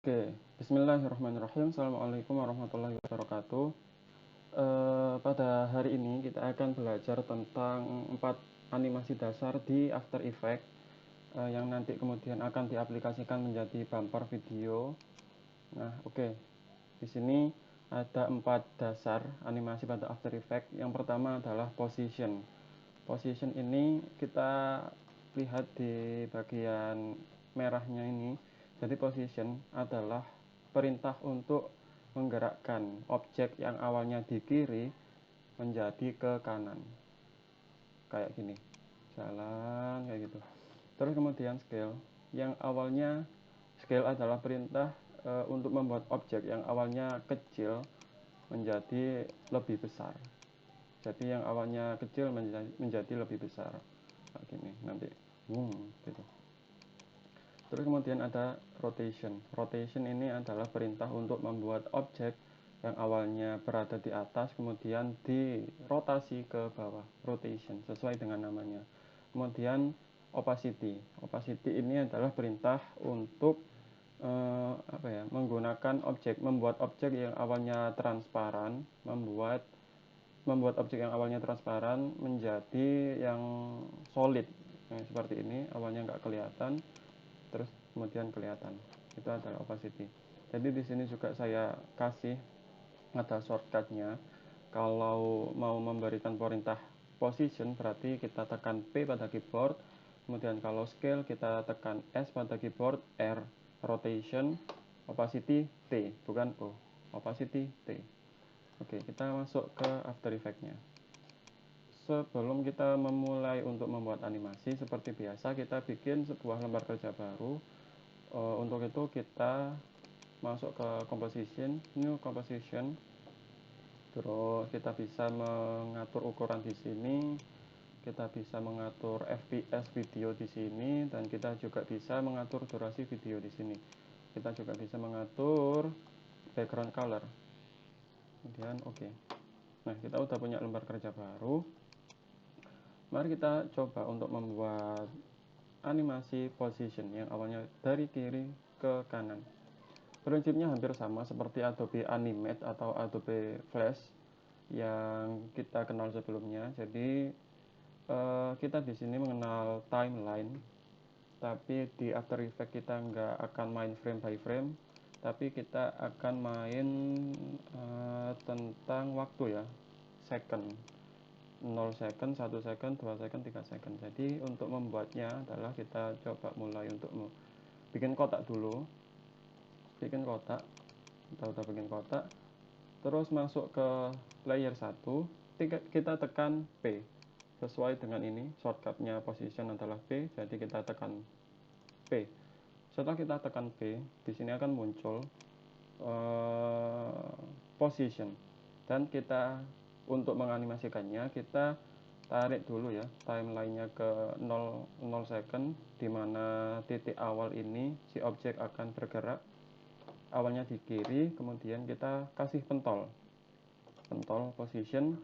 Oke, bismillahirrahmanirrahim. Assalamualaikum warahmatullahi wabarakatuh. Pada hari ini kita akan belajar tentang 4 animasi dasar di After Effects yang nanti kemudian akan diaplikasikan menjadi bumper video. Nah, oke. Di sini ada 4 dasar animasi pada After Effects. Yang pertama adalah position. Position ini kita lihat di bagian merahnya ini. Jadi position adalah perintah untuk menggerakkan objek yang awalnya di kiri menjadi ke kanan. Kayak gini. Jalan kayak gitu. Terus kemudian scale. Yang awalnya scale adalah perintah untuk membuat objek yang awalnya kecil menjadi lebih besar. Jadi yang awalnya kecil menjadi lebih besar. Kayak gini nanti. Gitu. Terus kemudian ada rotation. Rotation ini adalah perintah untuk membuat objek yang awalnya berada di atas kemudian dirotasi ke bawah. Rotation sesuai dengan namanya. Kemudian opacity. Opacity ini adalah perintah untuk menggunakan membuat objek yang awalnya transparan, membuat objek yang awalnya transparan menjadi yang solid. Seperti ini, awalnya nggak kelihatan terus kemudian kelihatan. Itu adalah opacity. Jadi di sini juga saya kasih ada shortcutnya. Kalau mau memberikan perintah position berarti kita tekan P pada keyboard, kemudian kalau scale kita tekan S pada keyboard, R. Rotation, opacity T, bukan O. Opacity T. Oke, kita masuk ke After Effects-nya. Sebelum kita memulai untuk membuat animasi, seperti biasa kita bikin sebuah lembar kerja baru. Untuk itu kita masuk ke composition, new composition. Terus kita bisa mengatur ukuran di sini, kita bisa mengatur FPS video di sini, dan kita juga bisa mengatur durasi video di sini. Kita juga bisa mengatur background color. Kemudian oke. Nah, kita udah punya lembar kerja baru. Mari kita coba untuk membuat animasi position yang awalnya dari kiri ke kanan. Prinsipnya hampir sama seperti Adobe Animate atau Adobe Flash yang kita kenal sebelumnya. Jadi kita di sini mengenal timeline, tapi di After Effects kita nggak akan main frame by frame, tapi kita akan main tentang waktu ya, second. 0 second, 1 second, 2 second, 3 second. Jadi untuk membuatnya adalah kita coba mulai untuk bikin kotak dulu. Bikin kotak. Kita udah bikin kotak. Terus masuk ke layer 1, kita tekan P. Sesuai dengan ini, shortcutnya position adalah P, jadi kita tekan P. Setelah kita tekan P, di sini akan muncul position. Dan kita untuk menganimasikannya kita tarik dulu ya timelinenya ke 0 second, dimana titik awal ini si objek akan bergerak awalnya di kiri, kemudian kita kasih pentol position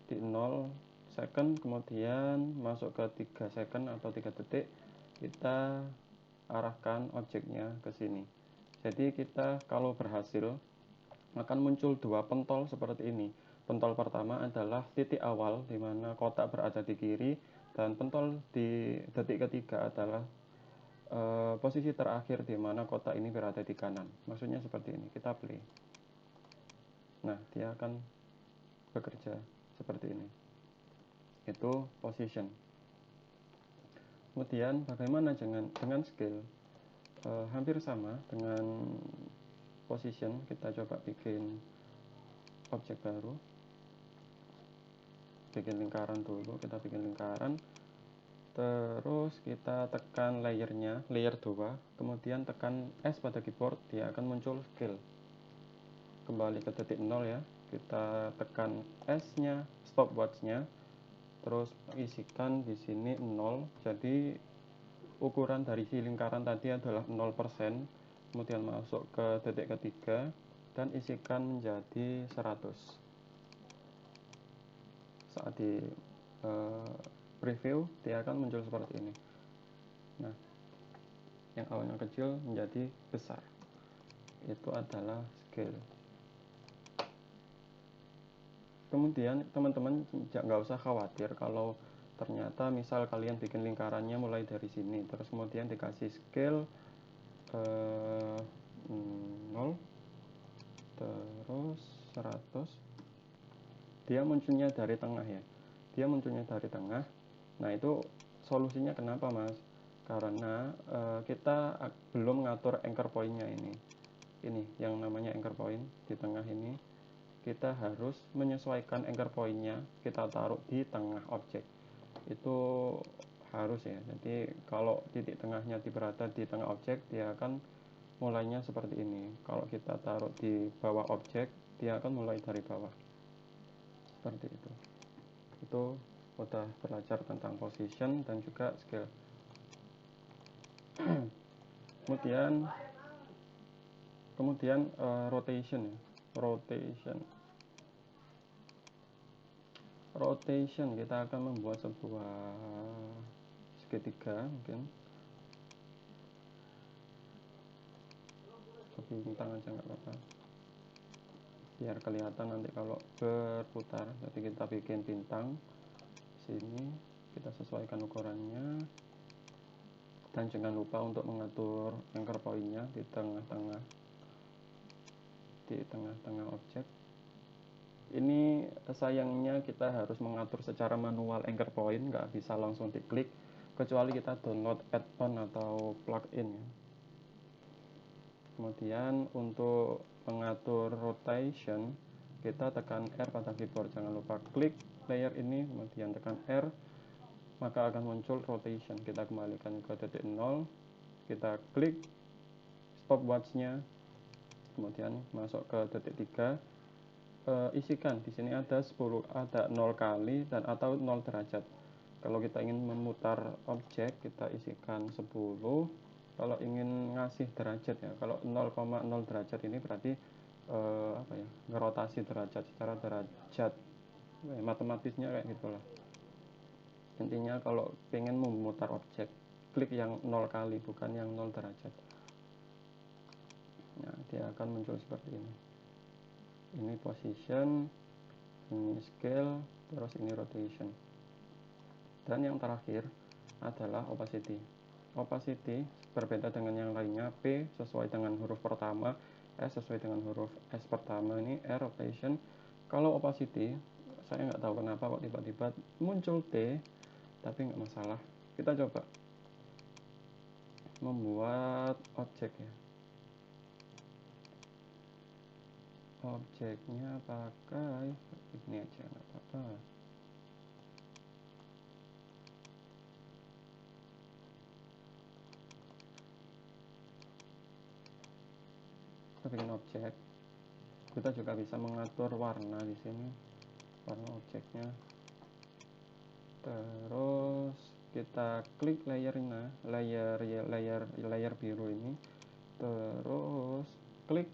di 0 second, kemudian masuk ke 3 second atau 3 detik, kita arahkan objeknya ke sini. Jadi kita kalau berhasil akan muncul 2 pentol seperti ini. Pentol pertama adalah titik awal di mana kotak berada di kiri, dan pentol di detik ketiga adalah posisi terakhir di mana kotak ini berada di kanan. Maksudnya seperti ini. Kita play. Nah, dia akan bekerja seperti ini. Itu position. Kemudian bagaimana dengan scale? Hampir sama dengan position. Kita coba bikin objek baru. Bikin lingkaran dulu, kita bikin lingkaran. Terus kita tekan layernya, layer 2, kemudian tekan S pada keyboard, dia akan muncul scale. Kembali ke detik 0 ya. Kita tekan S-nya, stopwatch-nya. Terus isikan di sini 0. Jadi ukuran dari si lingkaran tadi adalah 0%. Kemudian masuk ke detik ketiga dan isikan menjadi 100. Saat di preview dia akan muncul seperti ini. Nah, yang awalnya kecil menjadi besar. itu adalah scale. Kemudian teman-teman nggak usah khawatir kalau ternyata misal kalian bikin lingkarannya mulai dari sini, terus kemudian dikasih scale 0, terus 100, dia munculnya dari tengah ya. Dia munculnya dari tengah. Nah, itu solusinya kenapa, Mas? Karena kita belum ngatur anchor point-nya ini. Ini yang namanya anchor point di tengah ini. Kita harus menyesuaikan anchor point-nya, kita taruh di tengah objek. Itu harus ya. Jadi kalau titik tengahnya berada di tengah objek, dia akan mulainya seperti ini. Kalau kita taruh di bawah objek, dia akan mulai dari bawah. Seperti itu. Itu udah belajar tentang position dan juga scale. kemudian rotation ya. Rotation kita akan membuat sebuah segitiga, mungkin bintang aja nggak apa-apa, biar kelihatan nanti kalau berputar. Jadi kita bikin bintang sini, kita sesuaikan ukurannya, dan jangan lupa untuk mengatur anchor point-nya di tengah-tengah objek. Ini sayangnya kita harus mengatur secara manual anchor point, nggak bisa langsung diklik kecuali kita download add-on atau plugin ya. Kemudian untuk mengatur rotation, kita tekan R pada keyboard. Jangan lupa klik layer ini, kemudian tekan R, maka akan muncul rotation. Kita kembalikan ke titik 0, kita klik stopwatch-nya, kemudian masuk ke titik 3. Isikan di sini ada 0 kali dan atau 0 derajat. Kalau kita ingin memutar objek, kita isikan 10. Kalau ingin ngasih derajat ya, kalau 0,0 derajat ini berarti ngerotasi derajat secara derajat. Matematisnya kayak gitulah. Intinya kalau pengen memutar objek, klik yang 0 kali, bukan yang 0 derajat. Nah, dia akan muncul seperti ini. Ini position, ini scale, terus ini rotation. Dan yang terakhir adalah opacity. Opacity berbeda dengan yang lainnya. P sesuai dengan huruf pertama, S sesuai dengan huruf S pertama, ini R rotation. Kalau opacity, saya nggak tahu kenapa kok tiba-tiba muncul T, tapi nggak masalah. Kita coba membuat objek ya. Objeknya pakai ini aja, nggak apa-apa. Kita bikin objek. Kita juga bisa mengatur warna di sini, warna objeknya. Terus kita klik layer biru ini, terus klik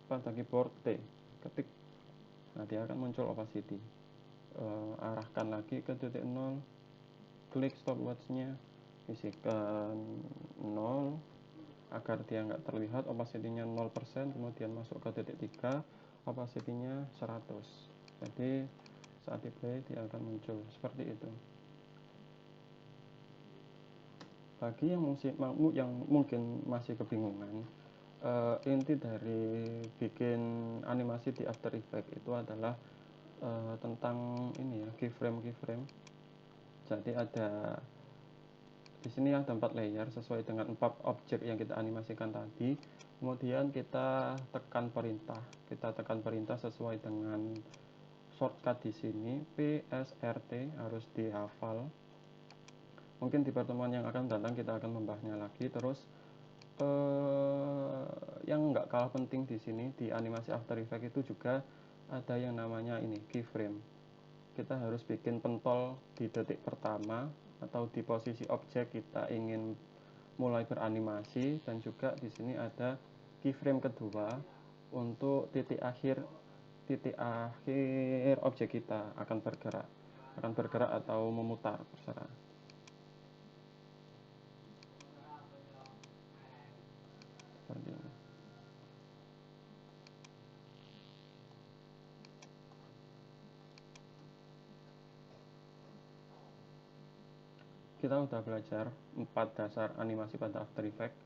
pada keyboard T, ketik. Nah, dia akan muncul opacity. Arahkan lagi ke titik 0, klik stopwatch-nya, isikan 0 agar dia nggak terlihat, opacity-nya 0%, kemudian masuk ke titik 3, opacity-nya 100. Jadi saat di play dia akan muncul seperti itu. Bagi yang mungkin masih kebingungan, inti dari bikin animasi di After Effects itu adalah tentang ini ya, keyframe. Jadi di sini ada 4 layer sesuai dengan 4 objek yang kita animasikan tadi. Kemudian kita tekan perintah sesuai dengan shortcut di sini. PSRT harus dihafal. Mungkin di pertemuan yang akan datang kita akan membahasnya lagi. Terus yang nggak kalah penting di sini di animasi After Effects itu juga ada yang namanya ini keyframe. Kita harus bikin pentol di detik pertama atau di posisi objek kita ingin mulai beranimasi, dan juga di sini ada keyframe kedua untuk titik akhir objek kita akan bergerak atau memutar, terserah. Seperti ini. kita udah belajar 4 dasar animasi pada After Effects.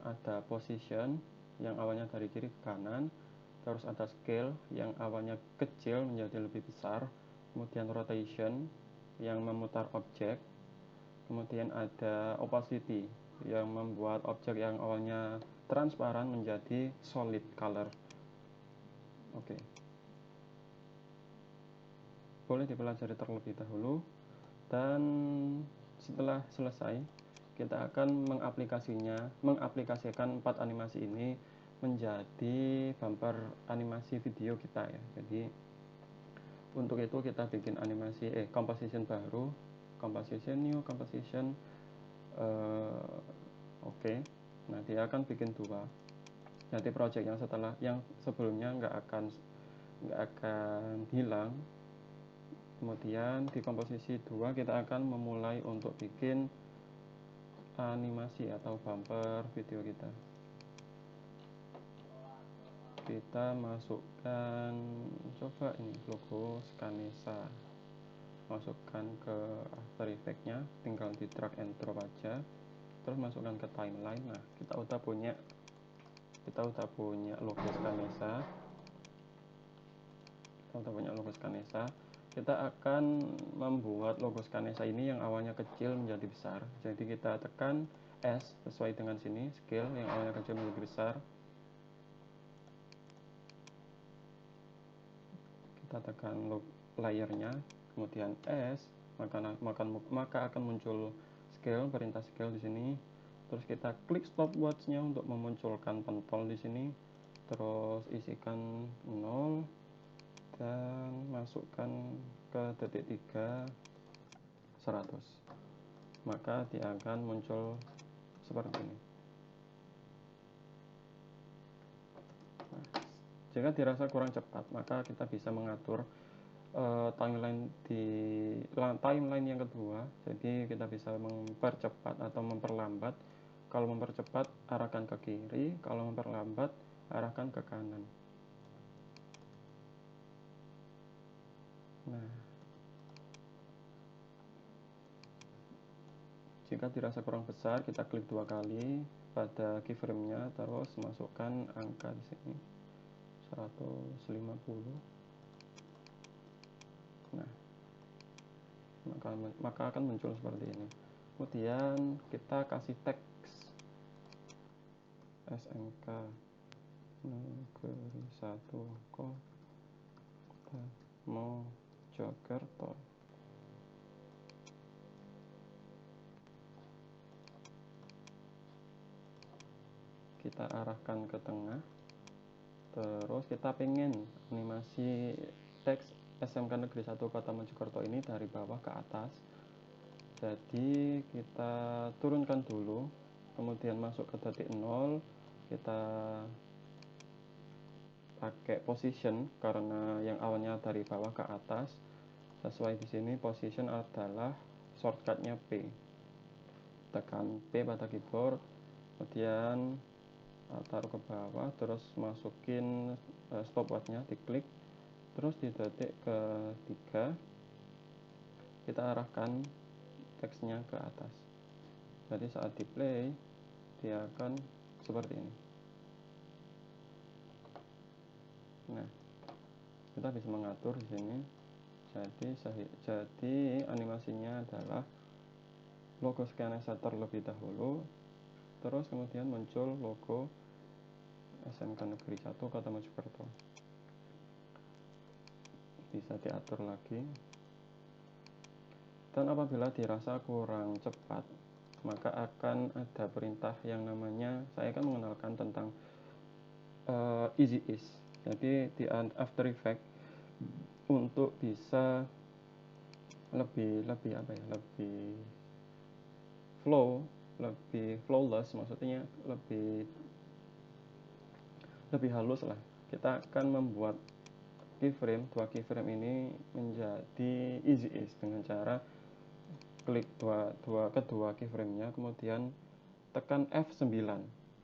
Ada position yang awalnya dari kiri ke kanan, terus ada scale yang awalnya kecil menjadi lebih besar, kemudian rotation yang memutar objek, kemudian ada opacity yang membuat objek yang awalnya transparan menjadi solid color. Oke. Boleh dipelajari terlebih dahulu, dan setelah selesai kita akan mengaplikasikan 4 animasi ini menjadi bumper animasi video kita ya. Jadi untuk itu kita bikin animasi composition baru, composition new, composition oke. Nah, dia akan bikin 2. Nanti project yang sebelumnya nggak akan hilang. Kemudian di komposisi 2 kita akan memulai untuk bikin animasi atau bumper video kita. Kita masukkan, coba ini logo Scanesa, masukkan ke After Effects-nya, tinggal di drag and drop aja, terus masukkan ke timeline. Nah, kita udah punya logo Scanesa. Kita akan membuat logo Scanesa ini yang awalnya kecil menjadi besar. Jadi kita tekan S sesuai dengan sini, scale yang awalnya kecil menjadi besar. Kita tekan layernya, kemudian S, maka akan muncul scale, perintah scale di sini. Terus kita klik stopwatch-nya untuk memunculkan pentol di sini. Terus isikan 0 dan masukkan ke detik 3 100. Maka dia akan muncul seperti ini. Nah, jika dirasa kurang cepat, maka kita bisa mengatur timeline yang kedua. Jadi kita bisa mempercepat atau memperlambat. Kalau mempercepat, arahkan ke kiri. Kalau memperlambat, arahkan ke kanan. Nah, jika dirasa kurang besar, kita klik 2 kali pada keyframe-nya, terus masukkan angka di sini 150. Nah, maka akan muncul seperti ini. Kemudian kita kasih teks SMK Negeri 1 Kota Mojokerto. Kita arahkan ke tengah. Terus kita pengen animasi teks SMK Negeri 1 Kota Mojokerto ini dari bawah ke atas. Jadi kita turunkan dulu, kemudian masuk ke detik 0. Kita pakai position karena yang awalnya dari bawah ke atas. Sesuai di sini position adalah shortcutnya P. Tekan P pada keyboard, kemudian taruh ke bawah, terus masukin stopwatch-nya, diklik, terus di detik ke-3 kita arahkan teksnya ke atas. Jadi saat di play dia akan seperti ini. Nah, kita bisa mengatur di sini. Jadi animasinya adalah logo Scanesa terlebih dahulu, terus kemudian muncul logo SMK Negeri 1 Kota Mojokerto. Bisa diatur lagi. Dan apabila dirasa kurang cepat, maka akan ada perintah yang namanya, saya akan mengenalkan tentang Easy Ease. Jadi di After Effects untuk bisa lebih flawless, maksudnya lebih halus lah. Kita akan membuat dua keyframe ini menjadi easy ease dengan cara klik kedua keyframe-nya, kemudian tekan F9.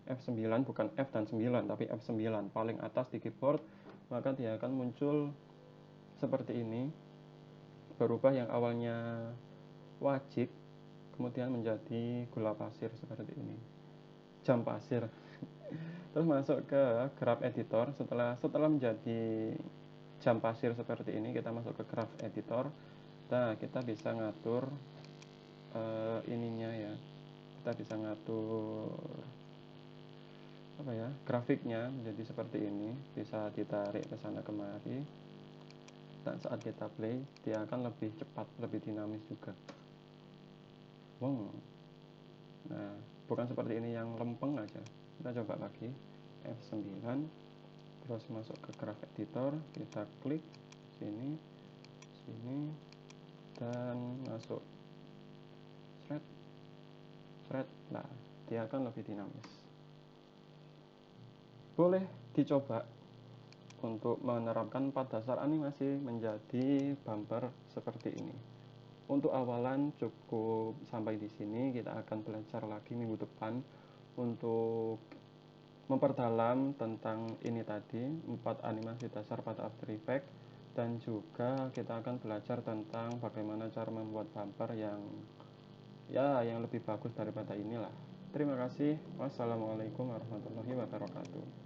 F9 bukan F dan 9, tapi F9 paling atas di keyboard, maka dia akan muncul seperti ini. Berubah yang awalnya wajib kemudian menjadi gula pasir seperti ini, jam pasir. Terus masuk ke graph editor. Setelah menjadi jam pasir seperti ini, kita masuk ke graph editor. Nah, kita bisa ngatur ininya ya, kita bisa ngatur apa ya, grafiknya menjadi seperti ini, bisa ditarik ke sana kemari, dan saat kita play dia akan lebih cepat, lebih dinamis juga. Wow. Nah, bukan seperti ini yang lempeng aja. Kita coba lagi F9, terus masuk ke graph editor, kita klik sini, sini, dan masuk thread. Nah, dia akan lebih dinamis. Boleh dicoba untuk menerapkan 4 dasar animasi menjadi bumper seperti ini. Untuk awalan cukup sampai di sini. Kita akan belajar lagi minggu depan untuk memperdalam tentang ini tadi, 4 animasi dasar pada After Effects, dan juga kita akan belajar tentang bagaimana cara membuat bumper yang lebih bagus daripada inilah. Terima kasih. Wassalamualaikum warahmatullahi wabarakatuh.